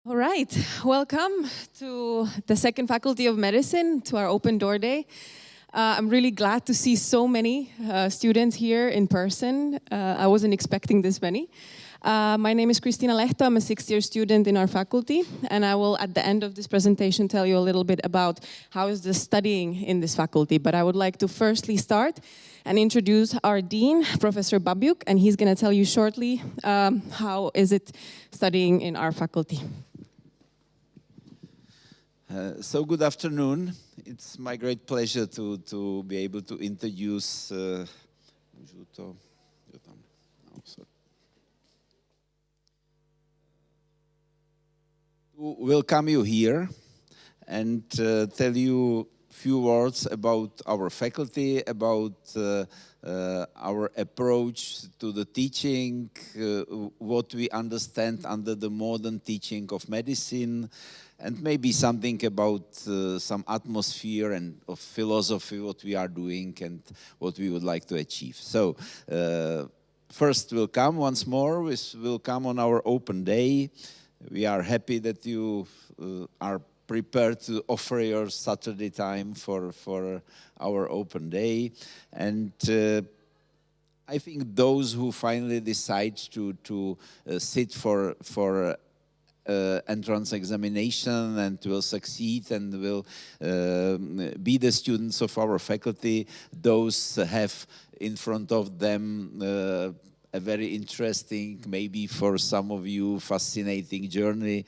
All right, welcome to the second Faculty of Medicine, to our Open Door Day. I'm really glad to see so many students here in person. I wasn't expecting this many. My name is Cristina Lehto. I'm a sixth-year student in our faculty, and I will, at the end of this presentation, tell you a little bit about how is the studying in this faculty. But I would like to firstly start and introduce our dean, Professor Babiuk, and he's going to tell you shortly how is it studying in our faculty. So good afternoon. It's my great pleasure to be able to introduce to welcome you here and tell you a few words about our faculty, about our approach to the teaching, what we understand under the modern teaching of medicine, and maybe something about some atmosphere and of philosophy, what we are doing and what we would like to achieve. So first welcome once more. Welcome on our open day. We are happy that you are prepared to offer your Saturday time for our open day. And I think those who finally decide to sit for entrance examination and will succeed and will be the students of our faculty, those have in front of them a very interesting, maybe for some of you, fascinating journey,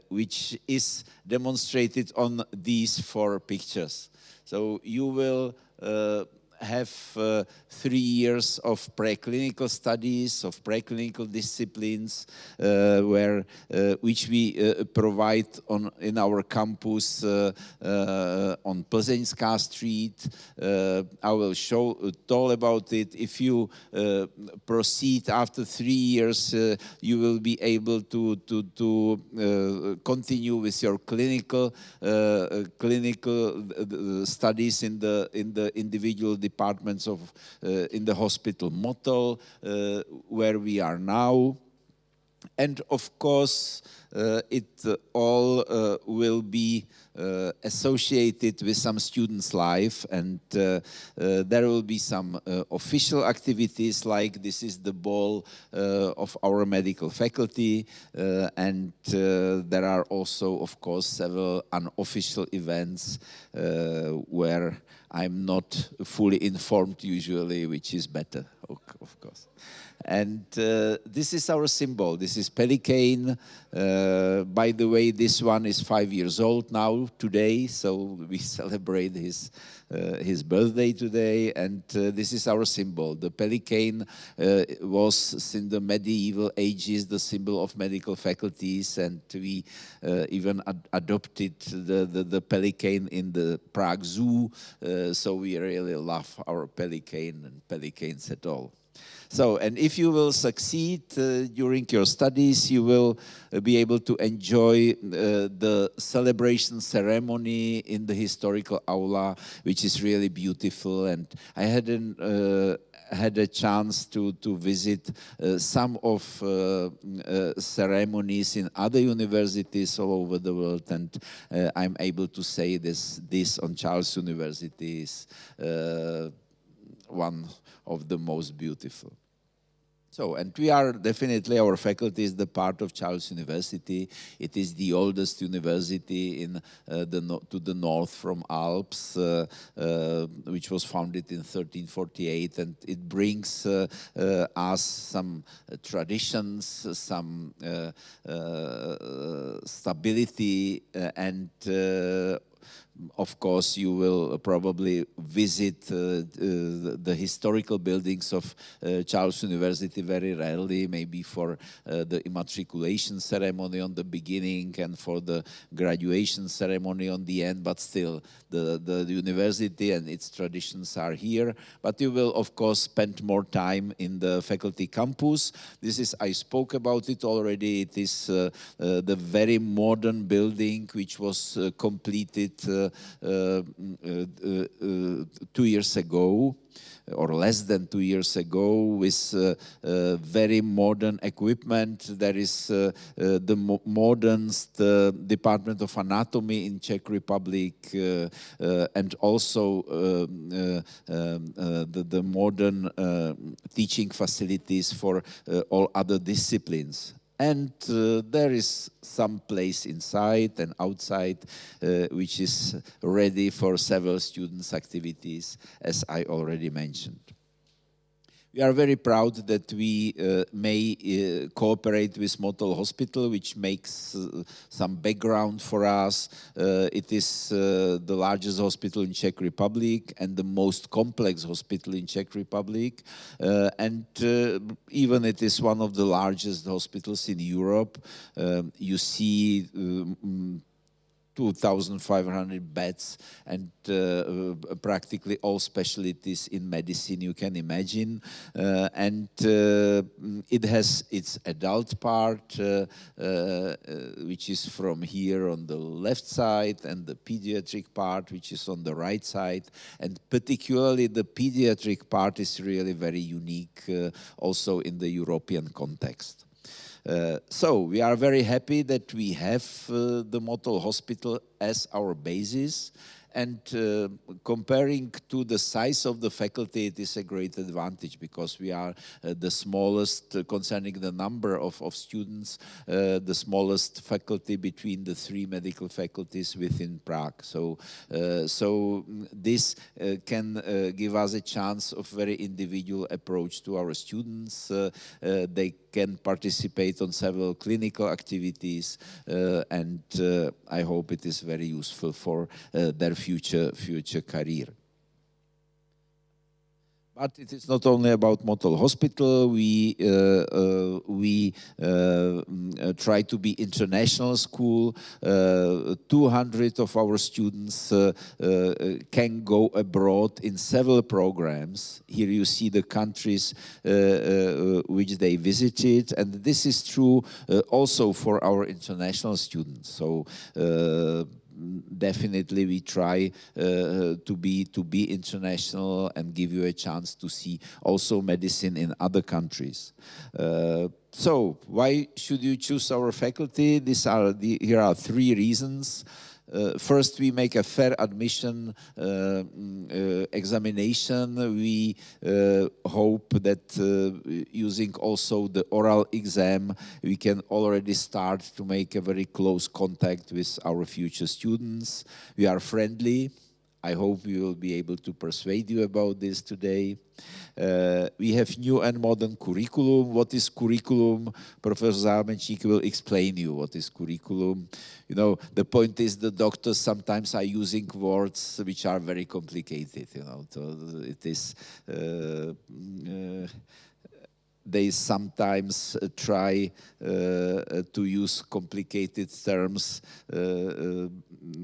which is demonstrated on these 4 pictures. So you will have 3 years of preclinical studies, of preclinical disciplines, which we provide in our campus on Plzeňská Street. I will tell about it. If you proceed after 3 years, you will be able to continue with your clinical studies in the individual departments of in the hospital model where we are now. And of course, it all will be associated with some students' life, and there will be some official activities, like this is the ball of our medical faculty, and there are also, of course, several unofficial events where I'm not fully informed usually, which is better, of course. And this is our symbol. This is pelican. By the way, this one is 5 years old now today, so we celebrate his birthday today. And this is our symbol. The pelican was in the medieval ages the symbol of medical faculties, and we even adopted the pelican in the Prague Zoo. So we really love our pelican and pelicans at all. So, and if you will succeed during your studies, you will be able to enjoy the celebration ceremony in the historical aula, which is really beautiful. And I had a chance to visit some of ceremonies in other universities all over the world, and I'm able to say this on Charles University is one of the most beautiful. So, and we are definitely, our faculty is the part of Charles University. It is the oldest university in to the north from Alps, which was founded in 1348, and it brings us some traditions, some stability, and of course, you will probably visit the historical buildings of Charles University very rarely, maybe for the immatriculation ceremony on the beginning and for the graduation ceremony on the end, but still the university and its traditions are here. But you will, of course, spend more time in the faculty campus. This is, I spoke about it already, it is the very modern building which was completed completed 2 years ago, or less than 2 years ago, with very modern equipment. There is the modernest Department of Anatomy in Czech Republic, and also the modern teaching facilities for all other disciplines. And there is some place inside and outside which is ready for several students' activities, as I already mentioned. We are very proud that we may cooperate with Motol Hospital, which makes some background for us. It is the largest hospital in Czech Republic and the most complex hospital in Czech Republic. And even it is one of the largest hospitals in Europe. You see 2,500 beds and practically all specialties in medicine you can imagine. And it has its adult part, which is from here on the left side, and the pediatric part, which is on the right side. And particularly the pediatric part is really very unique also in the European context. So we are very happy that we have the Motol Hospital as our basis, and comparing to the size of the faculty, it is a great advantage because we are the smallest, concerning the number of students, the smallest faculty between the 3 medical faculties within Prague. So this can give us a chance of very individual approach to our students. They can participate on several clinical activities, and I hope it is very useful for their future career. But it is not only about Motol Hospital. We try to be international school. 200 of our students can go abroad in several programs. Here you see the countries which they visited, and this is true also for our international students. So definitely we try to be international and give you a chance to see also medicine in other countries. So why should you choose our faculty? Here are 3 reasons. First, we make a fair admission examination. We hope that using also the oral exam, we can already start to make a very close contact with our future students. We are friendly. I hope we will be able to persuade you about this today. We have new and modern curriculum. What is curriculum? Professor Zámenčík will explain you what is curriculum. You know, the point is the doctors sometimes are using words which are very complicated, you know. So it is... they sometimes try to use complicated terms,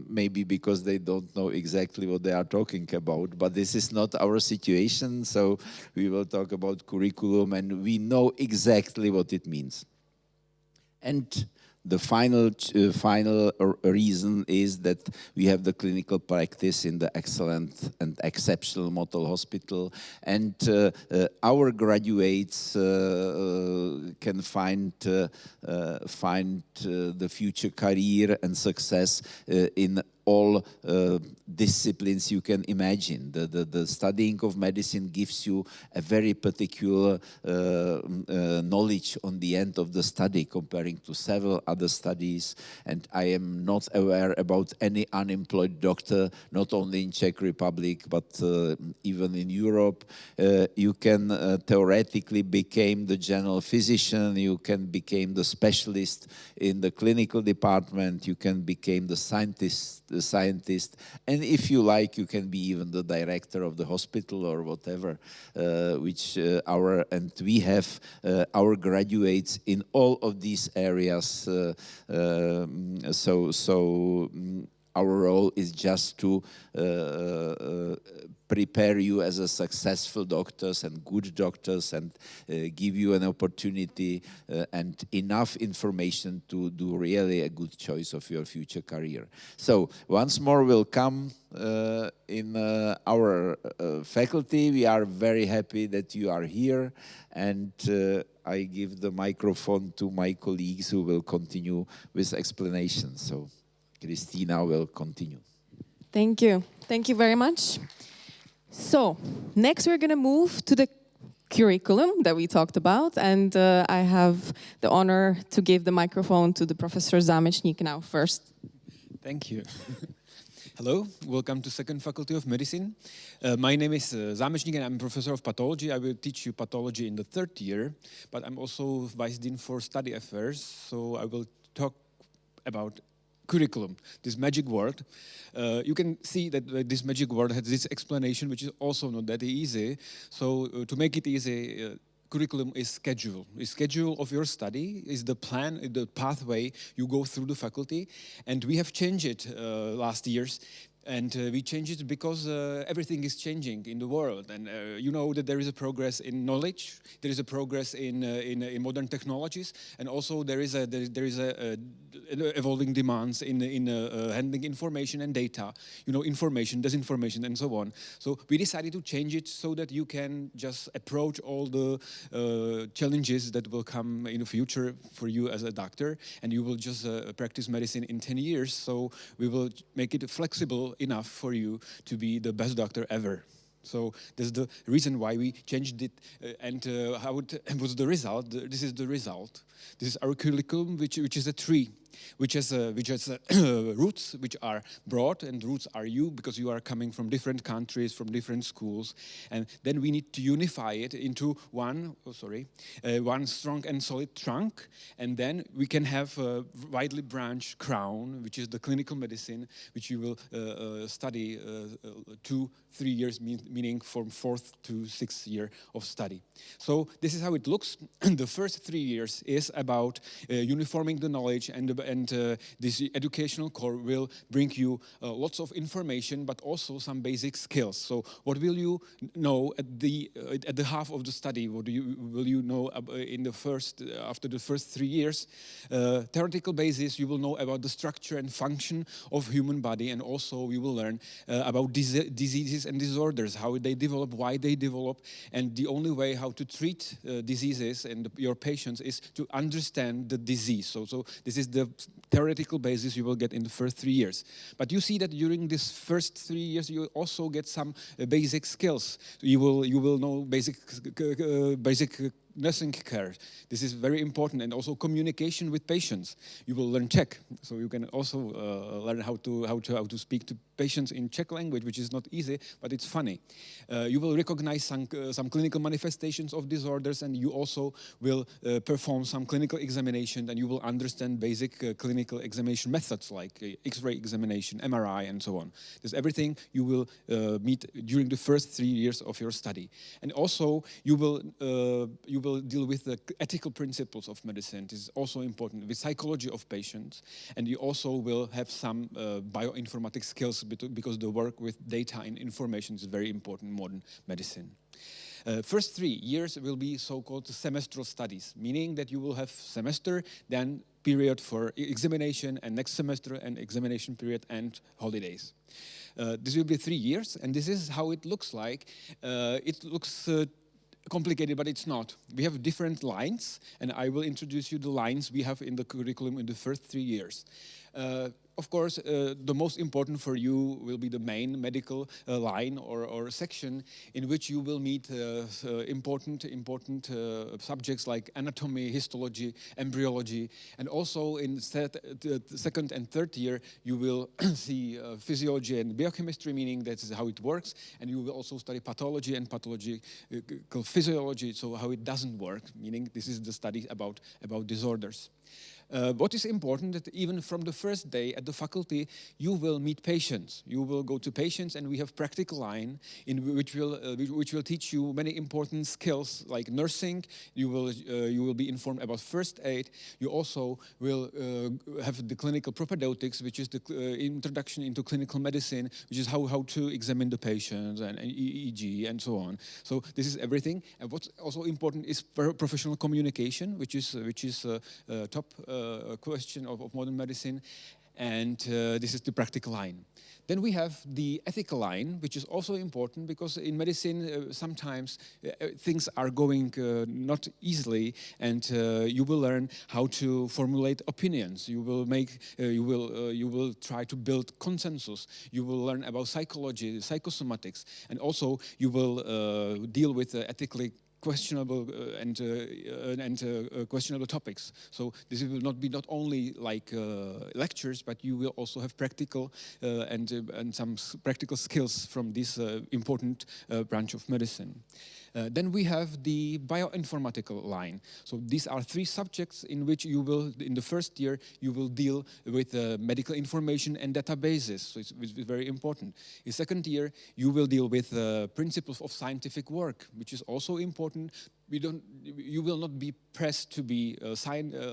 maybe because they don't know exactly what they are talking about. But this is not our situation, so we will talk about curriculum, and we know exactly what it means. And the final reason is that we have the clinical practice in the excellent and exceptional Motol Hospital, and our graduates can find the future career and success in all disciplines you can imagine. The studying of medicine gives you a very particular knowledge on the end of the study, comparing to several other studies. And I am not aware about any unemployed doctor, not only in Czech Republic, but even in Europe. You can theoretically become the general physician, you can become the specialist in the clinical department, you can become the scientist, and if you like, you can be even the director of the hospital or whatever, and we have our graduates in all of these areas. So our role is just to prepare you as a successful doctors and good doctors and give you an opportunity and enough information to do really a good choice of your future career. So once more welcome in our faculty. We are very happy that you are here, and I give the microphone to my colleagues who will continue with explanations. So Christina will continue. Thank you. Thank you very much. So next we're going to move to the curriculum that we talked about, and I have the honor to give the microphone to the Professor Zámečník now first. Thank you. Hello, welcome to Second Faculty of Medicine. My name is Zámečník and I'm Professor of Pathology. I will teach you pathology in the 3rd year, but I'm also Vice Dean for Study Affairs, so I will talk about curriculum, this magic word. You can see that this magic word has this explanation, which is also not that easy. So to make it easy, curriculum is schedule. The schedule of your study is the plan, the pathway you go through the faculty. And we have changed it last years. And we changed it because everything is changing in the world, and you know that there is a progress in knowledge, there is a progress in modern technologies, and also there is a evolving demands in handling information and data, you know, information, disinformation, and so on. So we decided to change it so that you can just approach all the challenges that will come in the future for you as a doctor, and you will just practice medicine in 10 years. So we will make it flexible enough for you to be the best doctor ever. So that's the reason why we changed it, and how it was the result. This is the result. This is our curriculum, which is a tree, which has roots, which are broad, and roots are you, because you are coming from different countries, from different schools, and then we need to unify it into one strong and solid trunk, and then we can have a widely branched crown, which is the clinical medicine, which you will study 2-3 years, meaning from 4th to 6th year of study. So this is how it looks. The first 3 years is about uniforming the knowledge, and this educational core will bring you lots of information, but also some basic skills. So what will you know at the half of the study? What will you know in the after the first 3 years? Theoretical basis, you will know about the structure and function of human body, and also you will learn about diseases and disorders, how they develop, why they develop, and the only way how to treat diseases and your patients is to understand the disease. So this is the theoretical basis you will get in the first 3 years. But you see that during this first 3 years, you also get some basic skills. You will know basic nursing care. This is very important, and also communication with patients. You will learn Czech, so you can also learn how to speak to patients in Czech language, which is not easy, but it's funny. You will recognize some clinical manifestations of disorders, and you also will perform some clinical examination, and you will understand basic clinical examination methods like X-ray examination, MRI, and so on. There's everything you will meet during the first 3 years of your study, and also you will deal with the ethical principles of medicine. This is also important, with psychology of patients, and you also will have some bioinformatics skills, because the work with data and information is very important in modern medicine. First 3 years will be so-called semestral studies, meaning that you will have semester, then period for examination, and next semester and examination period and holidays. This will be 3 years, and this is how it looks like. It looks complicated, but it's not. We have different lines, and I will introduce you the lines we have in the curriculum in the first 3 years. Of course, the most important for you will be the main medical line or section, in which you will meet important subjects like anatomy, histology, embryology, and also in the second and third year you will see physiology and biochemistry, meaning that is how it works, and you will also study pathology and pathological physiology, so how it doesn't work, meaning this is the study about disorders. What is important that even from the first day at the faculty, you will meet patients. You will go to patients, and we have practical line in which will teach you many important skills like nursing. You will be informed about first aid. You also will have the clinical propedeutics, which is the introduction into clinical medicine, which is how to examine the patients and EEG and so on. So this is everything. And what's also important is professional communication, which is a top question of modern medicine, and this is the practical line. Then we have the ethical line, which is also important because in medicine sometimes things are going not easily, and you will learn how to formulate opinions. You will try to build consensus. You will learn about psychology, psychosomatics, and also you will deal with ethically questionable questionable topics. So this will not only like lectures, but you will also have practical and some practical skills from this important branch of medicine. Then we have the bioinformatical line. So these are 3 subjects in which you will, in the first year, you will deal with medical information and databases. So it's very important. In second year, you will deal with principles of scientific work, which is also important. You will not be pressed to be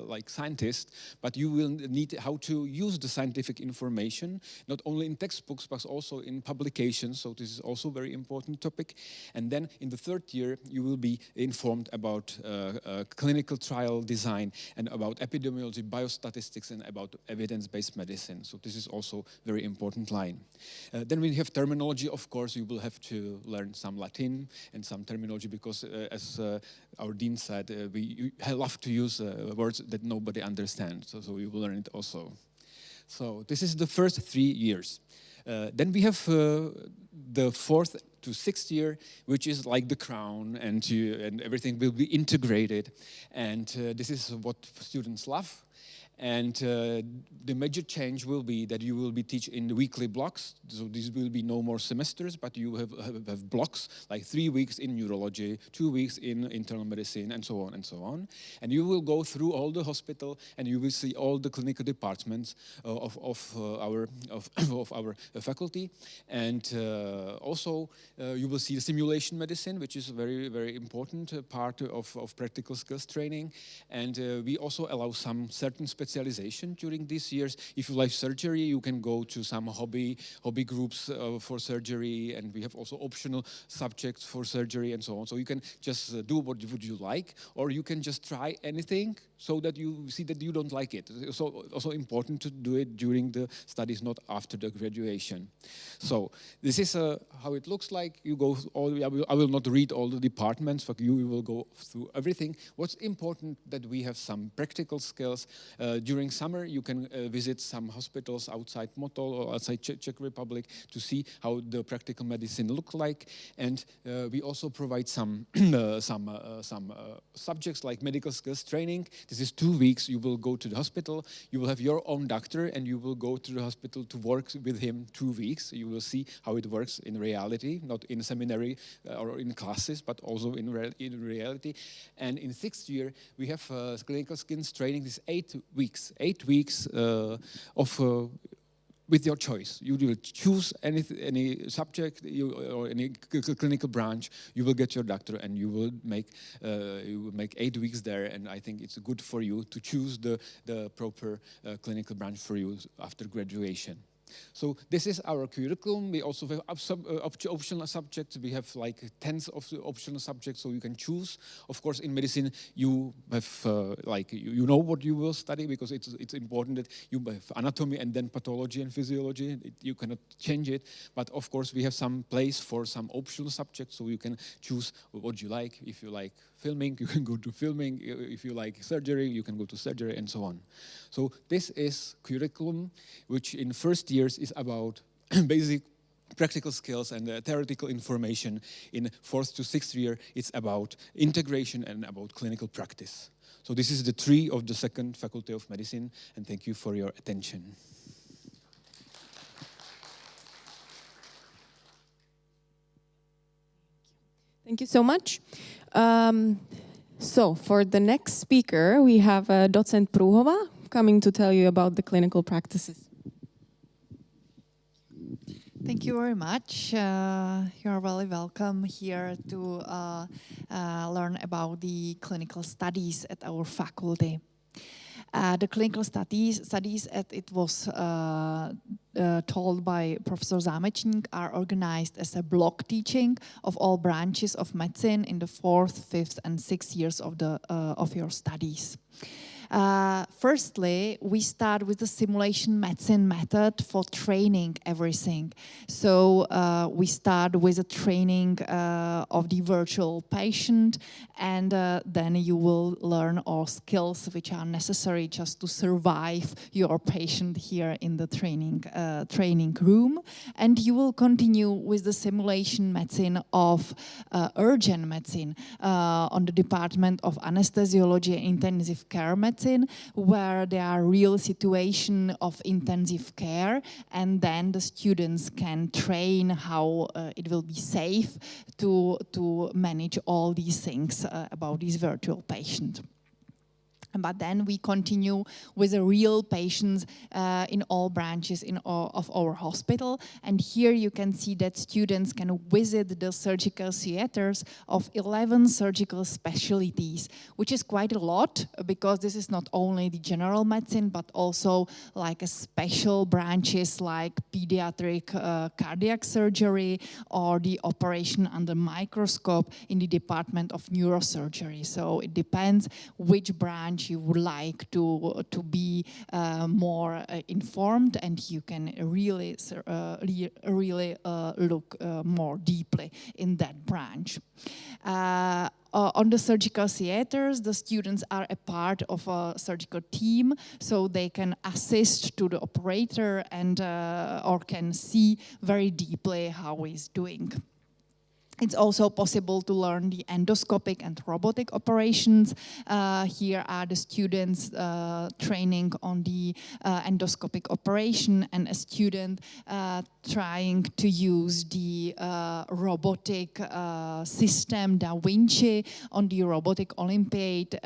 like scientist, but you will need how to use the scientific information, not only in textbooks, but also in publications. So this is also a very important topic. And then in the third year, you will be informed about clinical trial design and about epidemiology, biostatistics, and about evidence-based medicine. So this is also a very important line. Then we have terminology. Of course, you will have to learn some Latin and some terminology because as our dean said, we love to use words that nobody understands, so we will learn it also. So this is the first 3 years. Then we have the 4th to 6th year, which is like the crown, and everything will be integrated. And this is what students love. And the major change will be that you will be teaching in the weekly blocks. So these will be no more semesters, but you have blocks, like 3 weeks in neurology, 2 weeks in internal medicine, and so on and so on. And you will go through all the hospital, and you will see all the clinical departments of our faculty. And also you will see the simulation medicine, which is a very, very important part of practical skills training. And we also allow some certain specialization during these years. If you like surgery, you can go to some hobby groups for surgery, and we have also optional subjects for surgery and so on. So you can just do what would you like, or you can just try anything so that you see that you don't like it. So also important to do it during the studies, not after the graduation. So this is how it looks like. You go I will not read all the departments, but you will go through everything. What's important that we have some practical skills. During summer, you can visit some hospitals outside Motol or outside Czech Republic to see how the practical medicine looks like. And we also provide some subjects like medical skills training. This is 2 weeks. You will go to the hospital. You will have your own doctor, and you will go to the hospital to work with him 2 weeks. You will see how it works in reality, not in seminary or in classes, but also in reality. And in 6th year, we have clinical skills training. This 8 weeks. 8 weeks with your choice. You will choose any subject or any clinical branch. You will get your doctor, and you will make 8 weeks there. And I think it's good for you to choose the proper clinical branch for you after graduation. So this is our curriculum. We also have optional subjects. We have like tens of optional subjects, so you can choose. Of course, in medicine, you have you know what you will study, because it's important that you have anatomy and then pathology and physiology. You cannot change it. But of course, we have some place for some optional subjects, so you can choose what you like. If you like filming, you can go to filming. If you like surgery, you can go to surgery, and so on. So this is curriculum, which in first years is about basic practical skills and theoretical information. In 4th to 6th year, it's about integration and about clinical practice. So this is the tree of the second Faculty of Medicine, and thank you for your attention. Thank you so much. So for the next speaker, we have Docent Průhova coming to tell you about the clinical practices. Thank you very much. You're really welcome here to learn about the clinical studies at our faculty. The clinical studies, as it was told by Professor Zámečník, are organized as a block teaching of all branches of medicine in the 4th, 5th, and 6th years of your studies. Firstly, we start with the simulation medicine method for training everything. So we start with a training of the virtual patient, and then you will learn all skills which are necessary just to survive your patient here in the training room. And you will continue with the simulation medicine of urgent medicine on the Department of Anesthesiology and Intensive Care Medicine, where there are real situation of intensive care, and then the students can train how it will be safe to manage all these things about these virtual patients. But then we continue with the real patients in all branches of our hospital. And here you can see that students can visit the surgical theaters of 11 surgical specialties, which is quite a lot, because this is not only the general medicine, but also like a special branches like pediatric cardiac surgery or the operation under microscope in the department of neurosurgery. So it depends which branch you would like to be more informed, and you can really look more deeply in that branch. On the surgical theaters, the students are a part of a surgical team, so they can assist to the operator and or can see very deeply how he's doing. It's also possible to learn the endoscopic and robotic operations. Here are the students training on the endoscopic operation, and a student trying to use the robotic system Da Vinci on the Robotic Olympiad,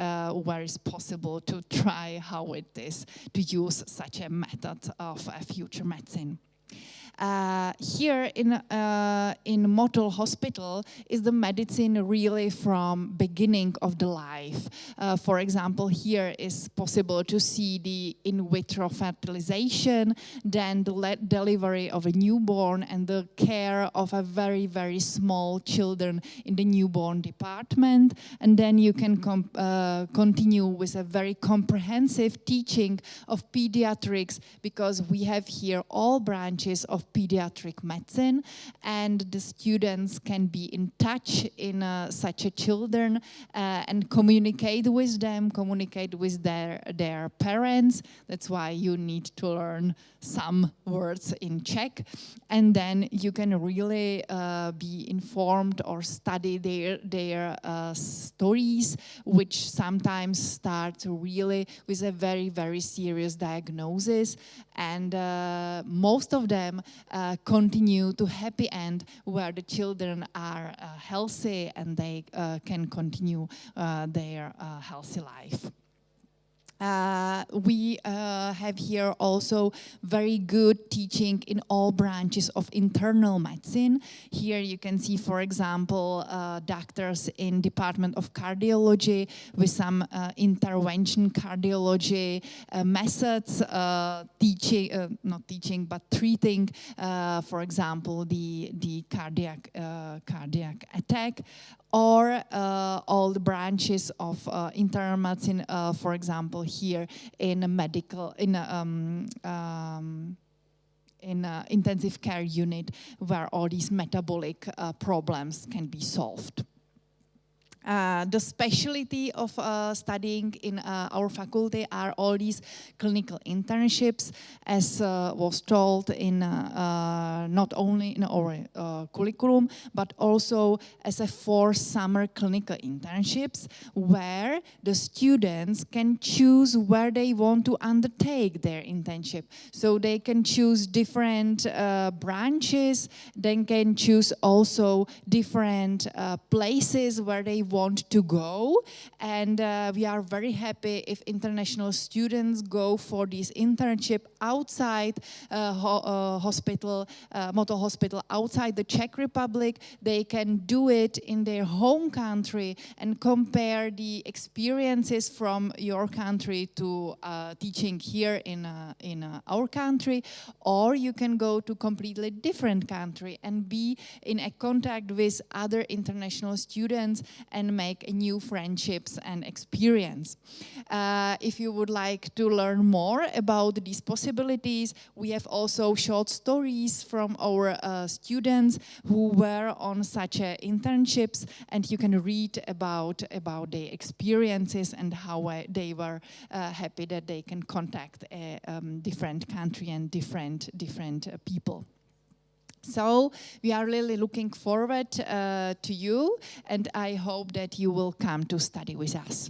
where it's possible to try how it is to use such a method of future medicine. Here in Motul Hospital is the medicine really from beginning of the life. For example, here is possible to see the in vitro fertilization, then the delivery of a newborn and the care of a very, very small children in the newborn department. And then you can continue with a very comprehensive teaching of pediatrics, because we have here all branches of pediatric medicine, and the students can be in touch in such a children and communicate with them, communicate with their parents. That's why you need to learn some words in Czech, and then you can really be informed or study their stories, which sometimes start really with a very, very serious diagnosis, and most of them continue to happy end, where the children are healthy and they can continue their healthy life. We have here also very good teaching in all branches of internal medicine. Here you can see, for example, doctors in Department of Cardiology with some intervention cardiology methods, not teaching, but treating, for example, the cardiac attack, or all the branches of internal medicine, for example, here in a medical, in intensive care unit, where all these metabolic problems can be solved. The specialty of studying in our faculty are all these clinical internships, as was told in not only in our curriculum, but also as a 4 summer clinical internships, where the students can choose where they want to undertake their internship. So they can choose different branches, they can choose also different places where they want to go. And we are very happy if international students go for this internship outside hospital, Motor Hospital, outside the Czech Republic. They can do it in their home country and compare the experiences from your country to teaching here in our country. Or you can go to completely different country and be in a contact with other international students and make new friendships and experience. If you would like to learn more about these possibilities, we have also short stories from our students who were on such internships, and you can read about their experiences and how they were happy that they can contact a different country and different people. So we are really looking forward to you, and I hope that you will come to study with us.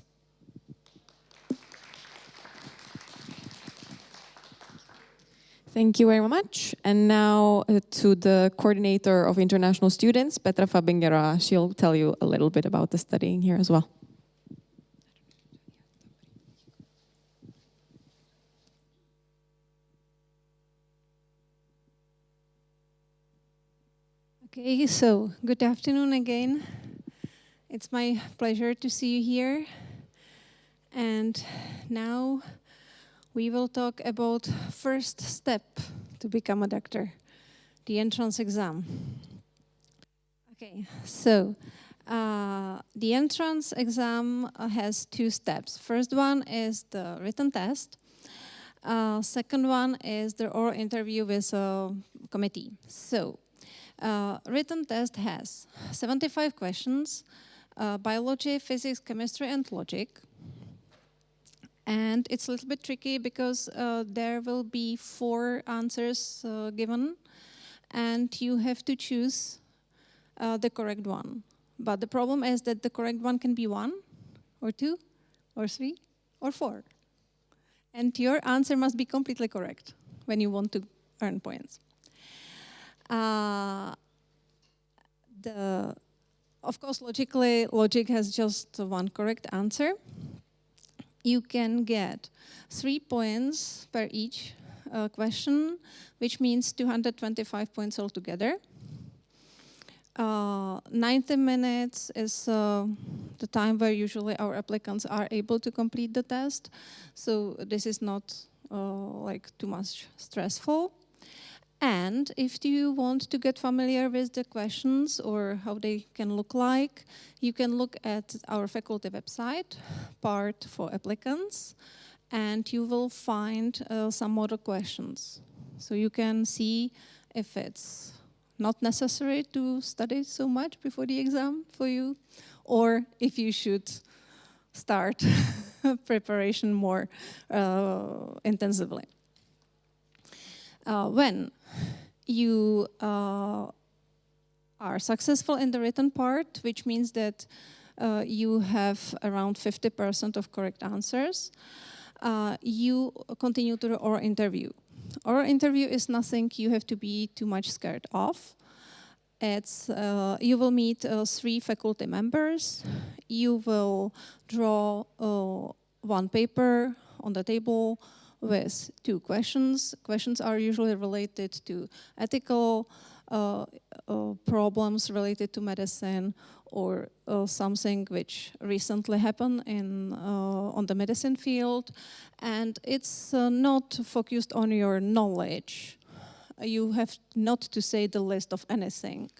Thank you very much. And now to the coordinator of international students, Petra Fabingera. She'll tell you a little bit about the studying here as well. Okay, so good afternoon again. It's my pleasure to see you here. And now we will talk about first step to become a doctor, the entrance exam. Okay, so the entrance exam has two steps. First one is the written test. Second one is the oral interview with a committee. So written test has 75 questions, biology, physics, chemistry, and logic. And it's a little bit tricky because there will be 4 answers given, and you have to choose the correct one. But the problem is that the correct one can be 1, or 2, or 3, or 4. And your answer must be completely correct when you want to earn points. Of course, logically, logic has just 1 correct answer. You can get 3 points per each question, which means 225 points altogether. 90 minutes is the time where usually our applicants are able to complete the test. So this is not like too much stressful. And if you want to get familiar with the questions or how they can look like, you can look at our faculty website, part for applicants, and you will find some model questions. So you can see if it's not necessary to study so much before the exam for you, or if you should start preparation more intensively. When you are successful in the written part, which means that you have around 50% of correct answers, you continue to the oral interview. Oral interview is nothing you have to be too much scared of. It's you will meet 3 faculty members. You will draw 1 paper on the table with 2 questions. Questions are usually related to ethical problems related to medicine, or something which recently happened on the medicine field. And it's not focused on your knowledge. You have not to say the list of anything.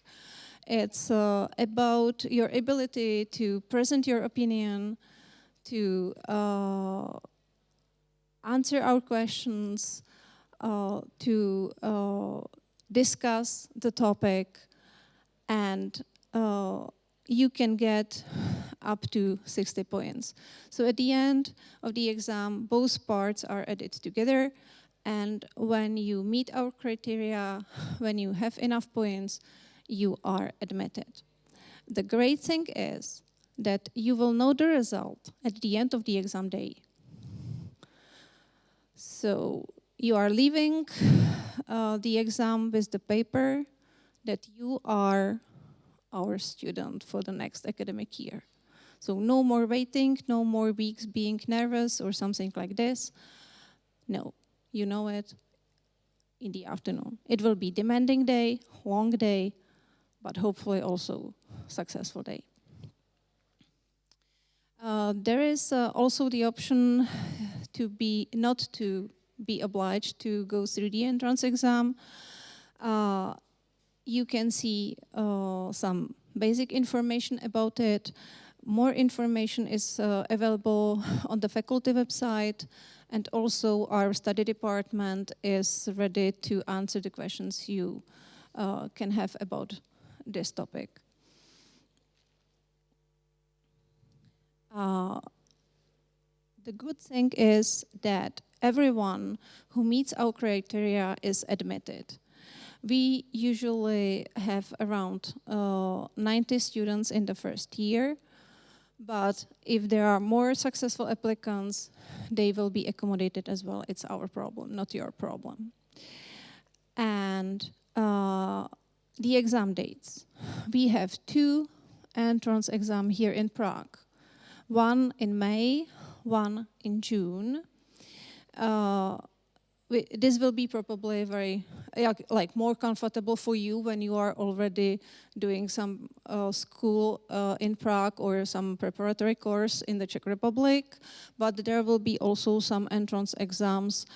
It's about your ability to present your opinion, to answer our questions, to discuss the topic, and you can get up to 60 points. So at the end of the exam, both parts are added together, and when you meet our criteria, when you have enough points, you are admitted. The great thing is that you will know the result at the end of the exam day. So you are leaving the exam with the paper that you are our student for the next academic year. So no more waiting, no more weeks being nervous or something like this. No, you know it in the afternoon. It will be demanding day, long day, but hopefully also successful day. There is also the option to be not to be obliged to go through the entrance exam. You can see some basic information about it. More information is available on the faculty website, and also our study department is ready to answer the questions you can have about this topic. The good thing is that everyone who meets our criteria is admitted. We usually have around 90 students in the first year, but if there are more successful applicants, they will be accommodated as well. It's our problem, not your problem. And the exam dates. We have 2 entrance exams here in Prague. One in May, one in June. This will be probably very more comfortable for you when you are already doing some school in Prague or some preparatory course in the Czech Republic. But there will be also some entrance exams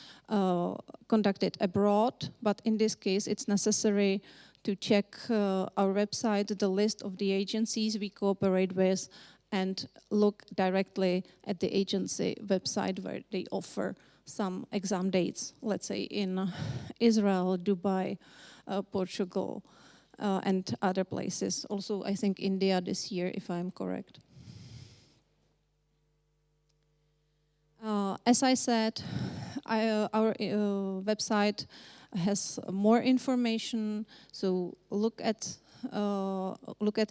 conducted abroad. But in this case, it's necessary to check our website, the list of the agencies we cooperate with, and look directly at the agency website where they offer some exam dates, let's say in Israel, Dubai, Portugal, and other places. Also, I think India this year, if I'm correct. As I said, our website has more information, so look at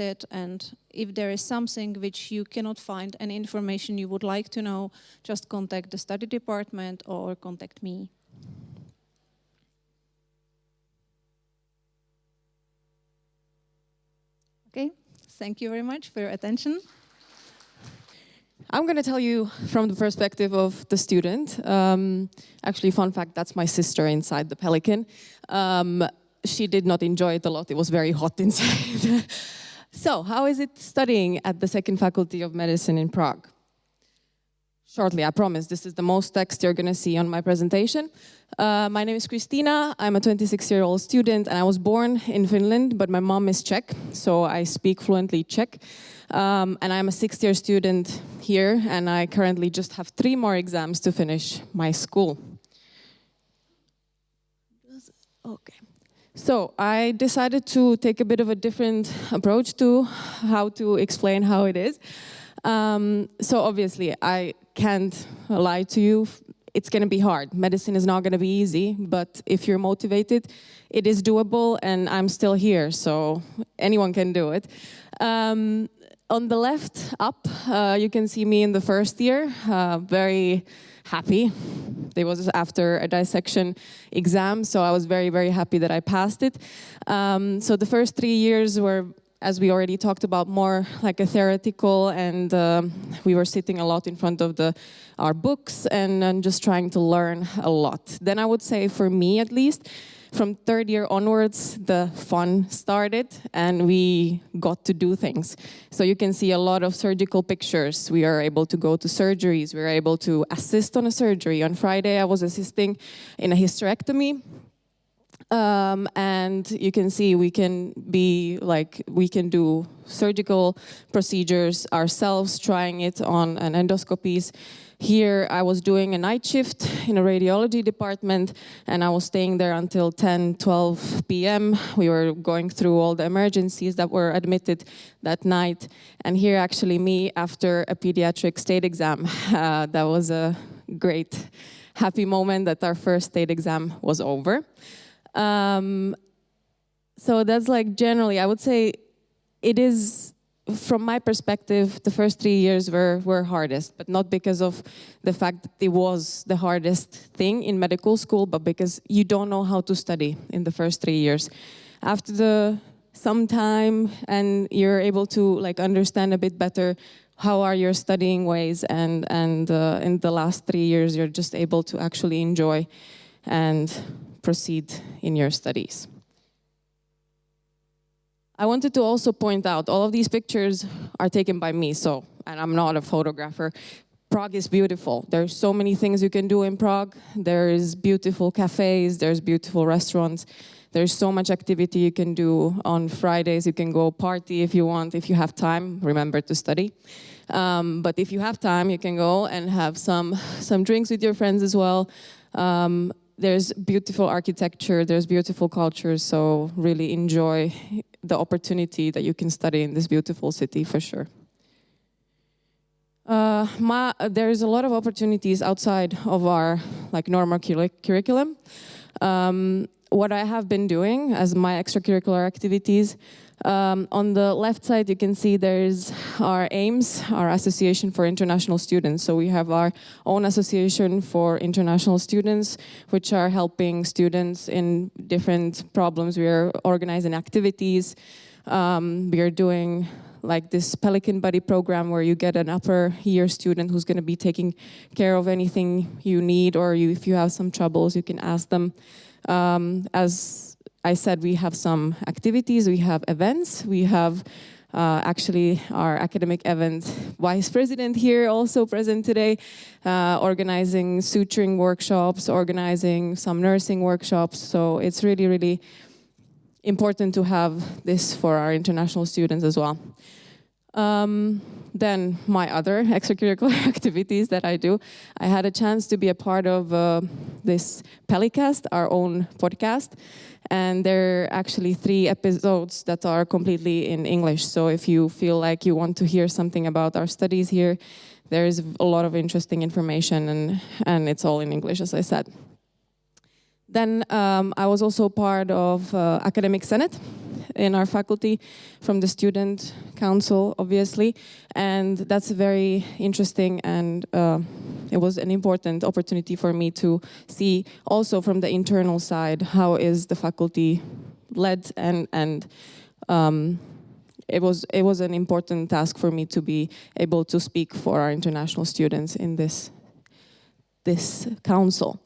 it, and if there is something which you cannot find, any information you would like to know, just contact the study department or contact me. Okay, thank you very much for your attention. I'm going to tell you from the perspective of the student. Actually, fun fact, that's my sister inside the Pelican. She did not enjoy it a lot. It was very hot inside. So, how is it studying at the Second Faculty of Medicine in Prague? Shortly, I promise. This is the most text you're going to see on my presentation. My name is Kristina. I'm a 26-year-old student, and I was born in Finland, but my mom is Czech, so I speak fluently Czech. And I'm a 6th-year student here, and I currently just have 3 more exams to finish my school. Okay. So I decided to take a bit of a different approach to how to explain how it is. So obviously, I can't lie to you. It's going to be hard. Medicine is not going to be easy, but if you're motivated, it is doable, and I'm still here, so anyone can do it. On the left up, you can see me in the first year, very happy. It was after a dissection exam, so I was very, very happy that I passed it. So the first 3 years were, as we already talked about, more like a theoretical, and we were sitting a lot in front of our books and just trying to learn a lot. Then I would say, for me at least, from 3rd year onwards, the fun started and we got to do things. So you can see a lot of surgical pictures. We are able to go to surgeries. We are able to assist on a surgery. On Friday, I was assisting in a hysterectomy. And you can see we can do surgical procedures ourselves, trying it on an endoscopies. Here I was doing a night shift in a radiology department, and I was staying there until 10, 12 p.m. We were going through all the emergencies that were admitted that night. And here actually me after a pediatric state exam. That was a great, happy moment that our first state exam was over. So that's like generally, I would say it is, from my perspective, the first 3 years were hardest, but not because of the fact that it was the hardest thing in medical school, but because you don't know how to study in the first 3 years. After some time and you're able to understand a bit better how are your studying ways, and in the last 3 years you're just able to actually enjoy and proceed in your studies. I wanted to also point out all of these pictures are taken by me, and I'm not a photographer. Prague is beautiful. There's so many things you can do in Prague. There's beautiful cafes, there's beautiful restaurants. There's so much activity you can do. On Fridays you can go party if you want, if you have time. Remember to study. But if you have time, you can go and have some drinks with your friends as well. There's beautiful architecture, there's beautiful culture, so really enjoy the opportunity that you can study in this beautiful city for sure. There's a lot of opportunities outside of our normal curriculum. What I have been doing as my extracurricular activities, on the left side you can see there's our AIMS, our Association for International Students. So we have our own association for international students, which are helping students in different problems. We are organizing activities. We are doing this Pelican Buddy program where you get an upper year student who's going to be taking care of anything you need, or if you have some troubles, you can ask them. As I said, we have some activities, we have events, we have actually our academic event vice president here also present today, organizing suturing workshops, organizing some nursing workshops. So it's really, really important to have this for our international students as well. Then my other extracurricular activities that I do, I had a chance to be a part of this Pelicast, our own podcast, and there are actually 3 episodes that are completely in English. So if you feel like you want to hear something about our studies here, there is a lot of interesting information, and it's all in English, as I said. Then I was also part of Academic Senate in our faculty, from the student council, obviously, and that's very interesting, and it was an important opportunity for me to see also from the internal side how is the faculty led, and it was an important task for me to be able to speak for our international students in this council.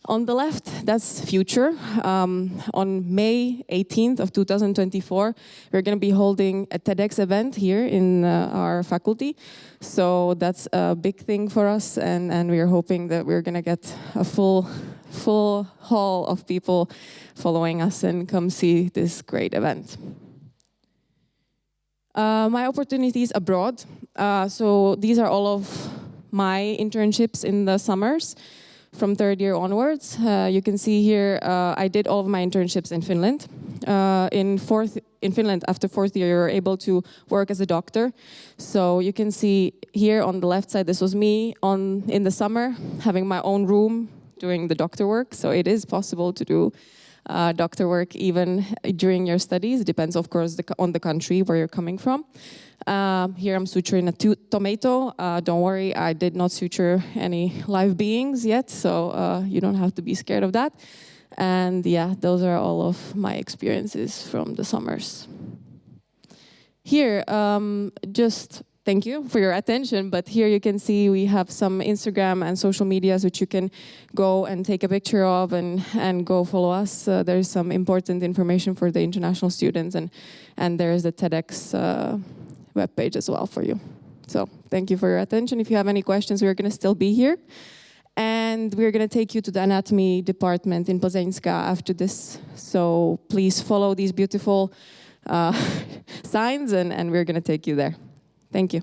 On the left, that's future. On May 18th of 2024, we're going to be holding a TEDx event here in our faculty. So that's a big thing for us, and we're hoping that we're going to get a full hall of people following us and come see this great event. My opportunities abroad. So these are all of my internships in the summers. From 3rd year onwards. You can see here, I did all of my internships in Finland. In Finland, after 4th year, you're able to work as a doctor. So you can see here on the left side, this was me in the summer, having my own room, doing the doctor work. So it is possible to do doctor work even during your studies. It depends, of course, on the country where you're coming from. Here I'm suturing a tomato. Don't worry, I did not suture any live beings yet, so you don't have to be scared of that. And yeah, those are all of my experiences from the summers. Here, just thank you for your attention, but here you can see we have some Instagram and social medias which you can go and take a picture of and go follow us. There's some important information for the international students, and there's the TEDx webpage as well for you. So thank you for your attention. If you have any questions, we're going to still be here. And we're going to take you to the anatomy department in Plzeňská after this. So please follow these beautiful signs, and we're going to take you there. Thank you.